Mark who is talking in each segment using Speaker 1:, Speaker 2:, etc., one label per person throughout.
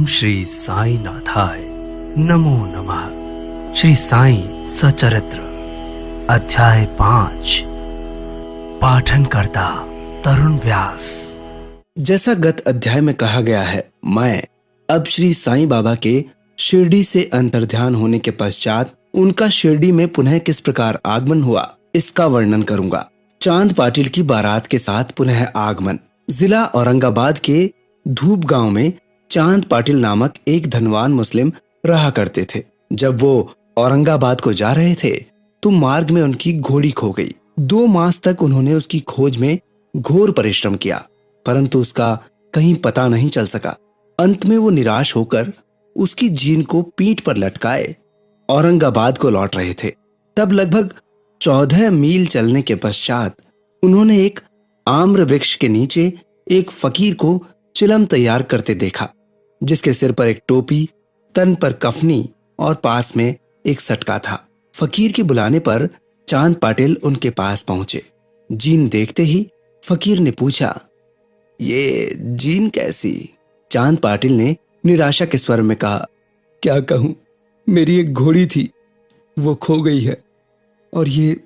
Speaker 1: श्री साई नाथाय नमो नमः। श्री साई सचरित्र अध्याय 5। पाठन करता तरुण व्यास।
Speaker 2: जैसा गत अध्याय में कहा गया है, मैं अब श्री साईं बाबा के शिरडी से अंतर्ध्यान होने के पश्चात उनका शिरडी में पुनः किस प्रकार आगमन हुआ इसका वर्णन करूंगा। चांद पाटिल की बारात के साथ पुनः आगमन। जिला औरंगाबाद के धूप गांव में चांद पाटिल नामक एक धनवान मुस्लिम रहा करते थे। जब वो औरंगाबाद को जा रहे थे तो मार्ग में उनकी घोड़ी खो गई। 2 मास तक उन्होंने उसकी खोज में घोर परिश्रम किया, परंतु उसका कहीं पता नहीं चल सका। अंत में वो निराश होकर उसकी जीन को पीठ पर लटकाए औरंगाबाद को लौट रहे थे। तब लगभग 14 मील चलने के पश्चात उन्होंने एक आम्र वृक्ष के नीचे एक फकीर को चिलम तैयार करते देखा, जिसके सिर पर एक टोपी, तन पर कफनी और पास में एक सटका था। फकीर के बुलाने पर चांद पाटिल उनके पास पहुंचे। जीन देखते ही फकीर ने पूछा, ये जीन कैसी? चांद पाटिल ने निराशा के स्वर में कहा, क्या कहूं, मेरी एक घोड़ी थी, वो खो गई है और ये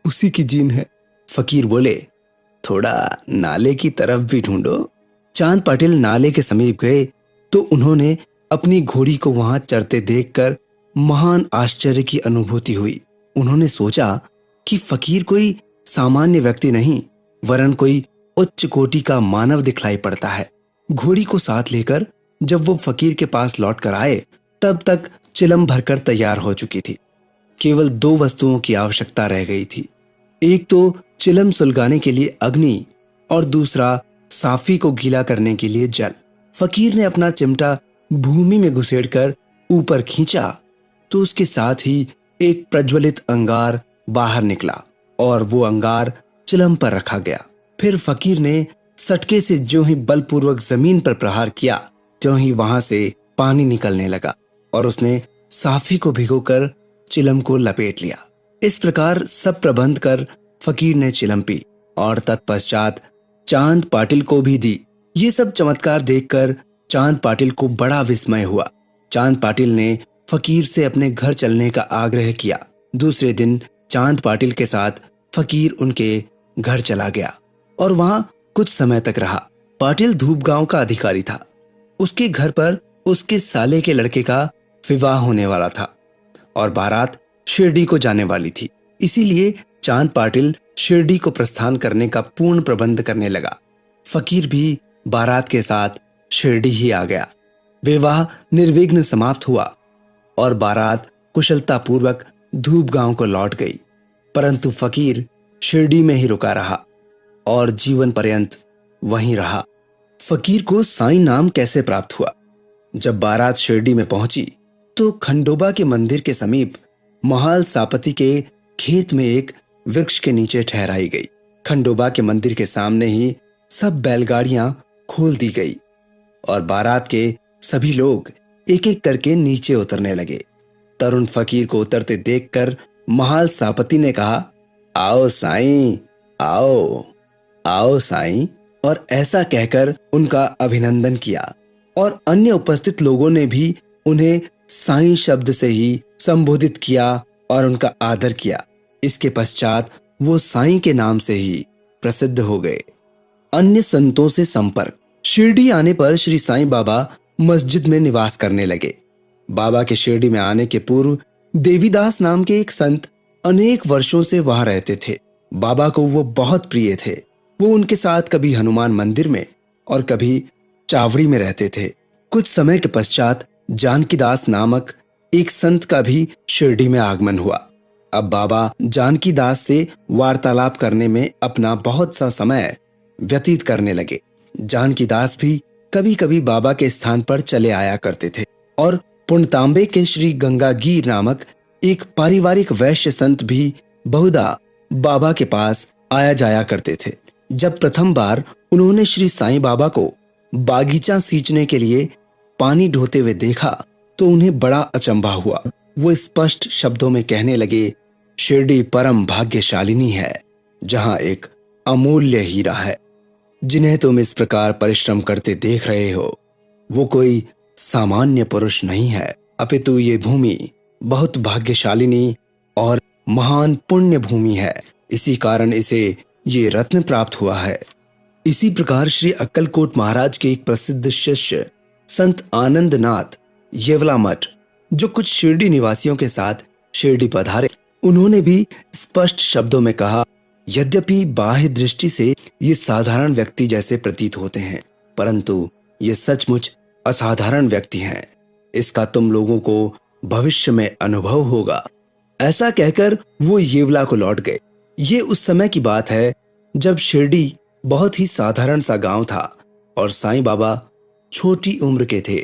Speaker 2: उसी की जीन है। फकीर बोले, थोड़ा नाले की तरफ भी ढूंढो। चांद पाटिल नाले के समीप गए तो उन्होंने अपनी घोड़ी को वहां चरते देखकर महान आश्चर्य की अनुभूति हुई। उन्होंने सोचा कि फकीर कोई सामान्य व्यक्ति नहीं, वरन कोई उच्च कोटि का मानव दिखलाई पड़ता है। घोड़ी को साथ लेकर जब वो फकीर के पास लौट कर आए, तब तक चिलम भरकर तैयार हो चुकी थी। केवल 2 वस्तुओं की आवश्यकता रह गई थी। एक तो चिलम सुलगाने के लिए अग्नि और दूसरा साफी को गीला करने के लिए जल। फकीर ने अपना चिमटा भूमि में घुसेड़कर ऊपर खींचा तो उसके साथ ही एक प्रज्वलित अंगार बाहर निकला और वो अंगार चिलम पर रखा गया। फिर फकीर ने सटके से ज्यों ही बलपूर्वक जमीन पर प्रहार किया, त्यों ही वहां से पानी निकलने लगा और उसने साफी को भिगोकर चिलम को लपेट लिया। इस प्रकार सब प्रबंध कर फकीर ने चिलम पी और तत्पश्चात चांद पाटिल को भी दी। ये सब चमत्कार देखकर चांद पाटिल को बड़ा विस्मय हुआ। चांद पाटिल ने फकीर से अपने घर चलने का आग्रह किया। दूसरे दिन चांद पाटिल के साथ फकीर उनके घर चला गया और वहां कुछ समय तक रहा। पाटिल धूप गांव का अधिकारी था। उसके घर पर उसके साले के लड़के का विवाह होने वाला था और बारात शिरडी को जाने वाली थी। इसीलिए चांद पाटिल शिरडी को प्रस्थान करने का पूर्ण प्रबंध करने लगा। फकीर भी बारात के साथ शिरडी ही आ गया। विवाह निर्विघ्न समाप्त हुआ और बारात कुशलता पूर्वक धूप गांव को लौट गई, परंतु फकीर शिरडी में ही रुका रहा और जीवन पर्यंत वहीं रहा। फकीर को साईं नाम कैसे प्राप्त हुआ? जब बारात शिरडी में पहुंची तो खंडोबा के मंदिर के समीप महाल सापति के खेत में एक वृक्ष के नीचे ठहराई गई। खंडोबा के मंदिर के सामने ही सब बैलगाड़ियां खोल दी गई और बारात के सभी लोग एक एक करके नीचे उतरने लगे। तरुण फकीर को उतरते देखकर महाल सापति ने कहा, आओ साईं, आओ आओ साईं, और ऐसा कहकर उनका अभिनंदन किया और अन्य उपस्थित लोगों ने भी उन्हें साईं शब्द से ही संबोधित किया और उनका आदर किया। इसके पश्चात वो साईं के नाम से ही प्रसिद्ध हो गए। अन्य संतों से संपर्क। शिरडी आने पर श्री साईं बाबा मस्जिद में निवास करने लगे। बाबा के शिरडी में आने के पूर्व देवीदास नाम के एक संत अनेक वर्षों से वहां रहते थे। बाबा को वो बहुत प्रिय थे। वो उनके साथ कभी हनुमान मंदिर में और कभी चावड़ी में रहते थे। कुछ समय के पश्चात जानकीदास नामक एक संत का भी शिरडी में आगमन हुआ। अब बाबा जानकीदास से वार्तालाप करने में अपना बहुत सा समय व्यतीत करने लगे। जानकीदास भी कभी कभी बाबा के स्थान पर चले आया करते थे और पुणतांबे के श्री गंगागीर नामक एक पारिवारिक वैश्य संत भी बहुधा बाबा के पास आया जाया करते थे। जब प्रथम बार उन्होंने श्री साईं बाबा को बागीचा सींचने के लिए पानी ढोते हुए देखा तो उन्हें बड़ा अचंभा हुआ। वो स्पष्ट शब्दों में कहने लगे, शिरडी परम भाग्यशालिनी है, जहां एक अमूल्य हीरा है। जिन्हें तुम इस प्रकार परिश्रम करते देख रहे हो, वो कोई सामान्य पुरुष नहीं है, अपितु ये भूमि बहुत भाग्यशालिनी और महान पुण्य भूमि है। इसी कारण इसे ये रत्न प्राप्त हुआ है। इसी प्रकार श्री अक्कलकोट महाराज के एक प्रसिद्ध शिष्य संत आनंदनाथ येवलामठ, जो कुछ शिरडी निवासियों के साथ शिरडी पधारे, उन्होंने भी स्पष्ट शब्दों में कहा, यद्यपि बाह्य दृष्टि से ये साधारण व्यक्ति जैसे प्रतीत होते हैं, परंतु ये सचमुच असाधारण व्यक्ति हैं। इसका तुम लोगों को भविष्य में अनुभव होगा। ऐसा कहकर वो येवला को लौट गए। ये उस समय की बात है जब शिरडी बहुत ही साधारण सा गांव था और साईं बाबा छोटी उम्र के थे।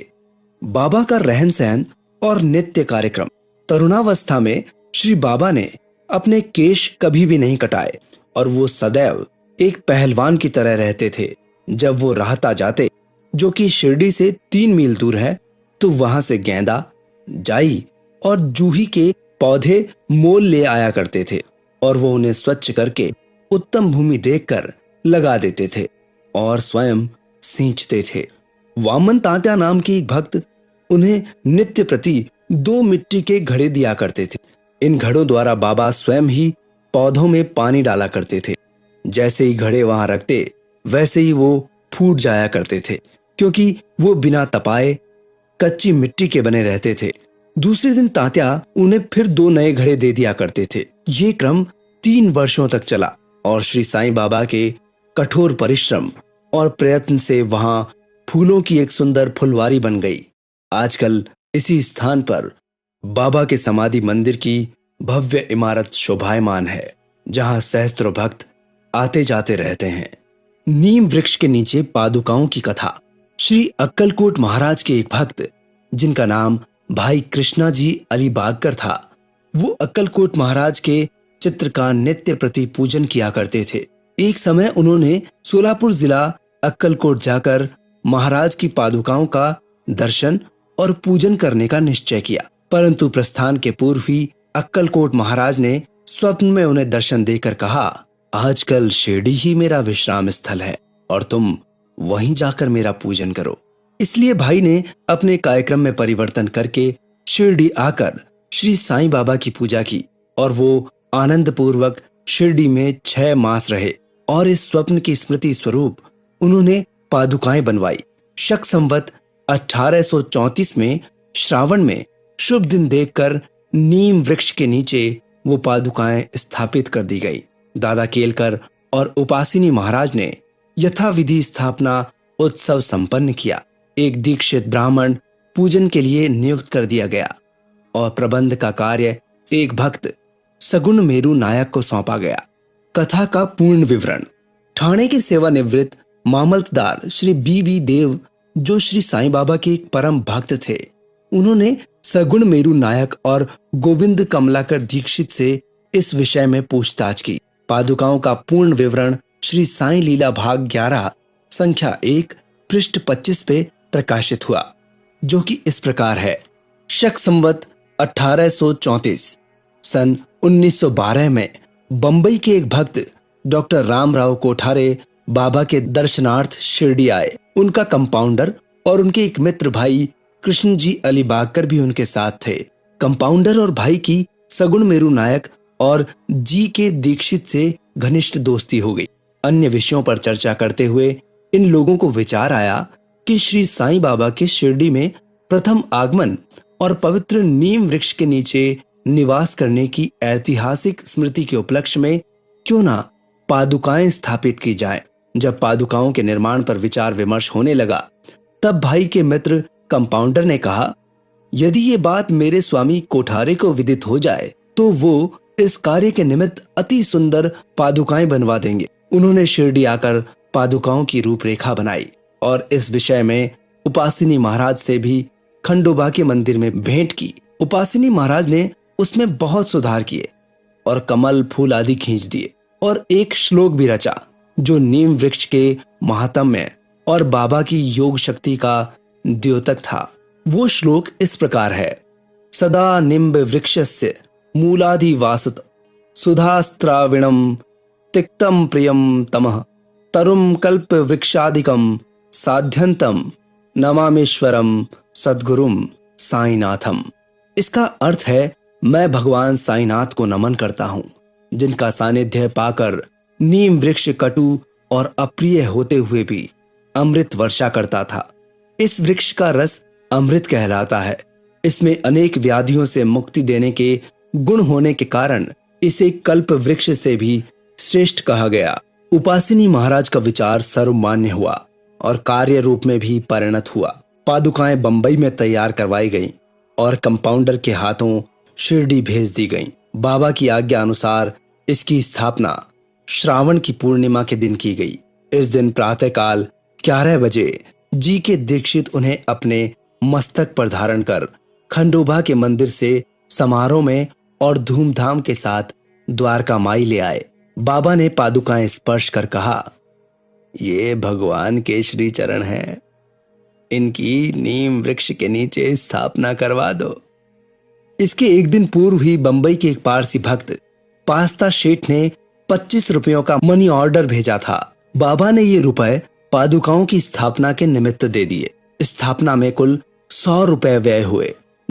Speaker 2: बाबा का रहन सहन और नित्य कार्यक्रम। तरुणावस्था में श्री बाबा ने अपने केश कभी भी नहीं कटाए और वो सदैव एक पहलवान की तरह रहते थे। जब वो राहता जाते, जो कि शिरडी से 3 मील दूर है, तो वहां से गेंदा, जाई और जूही के पौधे मोल ले आया करते थे और वो उन्हें स्वच्छ करके उत्तम भूमि देखकर लगा देते थे और स्वयं सींचते थे। वामन तात्या नाम के एक भक्त उन्हें नित्य प्रति 2 मिट्टी के घड़े दिया करते थे। इन घड़ों द्वारा बाबा स्वयं ही पौधों में पानी डाला करते थे। जैसे ही घड़े वहां रखते, वैसे ही वो फूट जाया करते थे, क्योंकि वो बिना तपाए कच्ची मिट्टी के बने रहते थे। दूसरे दिन तात्या उन्हें फिर 2 नए घड़े दे दिया करते थे। ये क्रम 3 वर्षों तक चला और श्री साईं बाबा के कठोर परिश्रम और प्रयत्न से वहां फूलों की एक सुंदर फुलवारी बन गई। आजकल इसी स्थान पर बाबा के समाधि मंदिर की भव्य इमारत शोभायमान है, जहां सहस्त्रों भक्त आते जाते रहते हैं। नीम वृक्ष के नीचे पादुकाओं की कथा। श्री अक्कलकोट महाराज के एक भक्त, जिनका नाम भाई कृष्णा जी अलीबागकर था, वो अक्कलकोट महाराज के चित्र का नित्य प्रति पूजन किया करते थे। एक समय उन्होंने सोलापुर जिला अक्कलकोट जाकर महाराज की पादुकाओं का दर्शन और पूजन करने का निश्चय किया, परंतु प्रस्थान के पूर्व ही अक्कलकोट महाराज ने स्वप्न में उन्हें दर्शन देकर कहा, आजकल शिरडी ही मेरा विश्राम स्थल है और तुम वहीं जाकर मेरा पूजन करो। इसलिए भाई ने अपने कार्यक्रम में परिवर्तन करके शिरडी आकर श्री साईं बाबा की पूजा की और वो आनंद पूर्वक शिरडी में 6 मास रहे और इस स्वप्न की स्मृति स्वरूप उन्होंने पादुकाएं बनवाई। शक संवत 1834 में श्रावण में शुभ दिन देखकर नीम वृक्ष के नीचे वो पादुकाएं स्थापित कर दी गई। दादा केलकर और उपासिनी महाराज ने यथाविधि स्थापना उत्सव संपन्न किया। एक दीक्षित ब्राह्मण पूजन के लिए नियुक्त कर दिया गया और प्रबंध का कार्य एक भक्त सगुण मेरू नायक को सौंपा गया। कथा का पूर्ण विवरण। ठाणे के सेवानिवृत्त मामलतदार श्री BV देव, जो श्री साईं बाबा के एक परम भक्त थे, उन्होंने सगुण मेरू नायक और गोविंद कमलाकर दीक्षित से इस विषय में पूछताछ की। पादुकाओं का पूर्ण विवरण श्री साईं लीला भाग 11 संख्या 1 पृष्ठ 25 पे प्रकाशित हुआ, जो कि इस प्रकार है। शक संवत 1834 सन 1912 में बंबई के एक भक्त डॉक्टर रामराव कोठारे बाबा के दर्शनार्थ शिरडी आए। उनका कंपाउंडर और उनके एक मित्र भाई कृष्ण जी अलीबागकर भी उनके साथ थे। कंपाउंडर और भाई की सगुण मेरू नायक और जी के दीक्षित से घनिष्ठ दोस्ती हो गई। अन्य विषयों पर चर्चा करते हुए इन लोगों को विचार आया कि श्री साईं बाबा के शिरडी में प्रथम आगमन और पवित्र नीम वृक्ष के नीचे निवास करने की ऐतिहासिक स्मृति के उपलक्ष्य में क्यों ना पादुकाएं स्थापित की जाएं। जब पादुकाओं के निर्माण पर विचार विमर्श होने लगा, तब भाई के मित्र कंपाउंडर ने कहा, यदि ये बात मेरे स्वामी कोठारे को विदित हो जाए तो वो इस कार्य के निमित्त अति सुंदर पादुकाएं बनवा देंगे। उन्होंने शिरडी आकर पादुकाओं की रूपरेखा बनाई और इस विषय में उपासिनी महाराज से भी खंडोबा के मंदिर में भेंट की। उपासिनी महाराज ने उसमें बहुत सुधार किए और कमल फूल आदि खींच दिए और एक श्लोक भी रचा, जो नीम वृक्ष के महात्म्य और बाबा की योग शक्ति का द्योतक था। वो श्लोक इस प्रकार है। सदा निम्ब वृक्षस्य मूलाधिवासत सुधास्त्राविणम तिक्तम प्रियम तमः तरुम कल्प वृक्षादिकम साध्यंतम नमामेश्वरम सद्गुरुम साईनाथम। इसका अर्थ है मैं भगवान साईनाथ को नमन करता हूँ, जिनका सानिध्य पाकर नीम वृक्ष कटु और अप्रिय होते हुए भी अमृत वर्षा करता था। इस वृक्ष का रस अमृत कहलाता है। इसमें अनेक व्याधियों से मुक्ति देने के गुण होने के कारण इसे कल्प वृक्ष से भी श्रेष्ठ कहा गया। उपासिनी महाराज का विचार सर्वमान्य हुआ और कार्य रूप में भी परिणत हुआ। पादुकाएं बंबई में तैयार करवाई गईं और कंपाउंडर के हाथों शिरडी भेज दी गईं। बाबा की आज्ञा अनुसार इसकी स्थापना श्रावण की पूर्णिमा के दिन की गई। इस दिन प्रातःकाल 11 बजे जी के दीक्षित उन्हें अपने मस्तक पर धारण कर खंडोबा के मंदिर से समारोह में और धूमधाम के साथ द्वारका माई ले आए। बाबा ने पादुकाएं स्पर्श कर कहा, ये भगवान के श्री चरण हैं, इनकी नीम वृक्ष के नीचे स्थापना करवा दो। इसके एक दिन पूर्व ही बंबई के एक पारसी भक्त पास्ता शेठ ने 25 रुपयों का मनी ऑर्डर भेजा था। बाबा ने ये रुपए पादुकाओं की स्थापना के निमित्त दे दिए। स्थापना में कुल 100 रुपए व्यय हुए।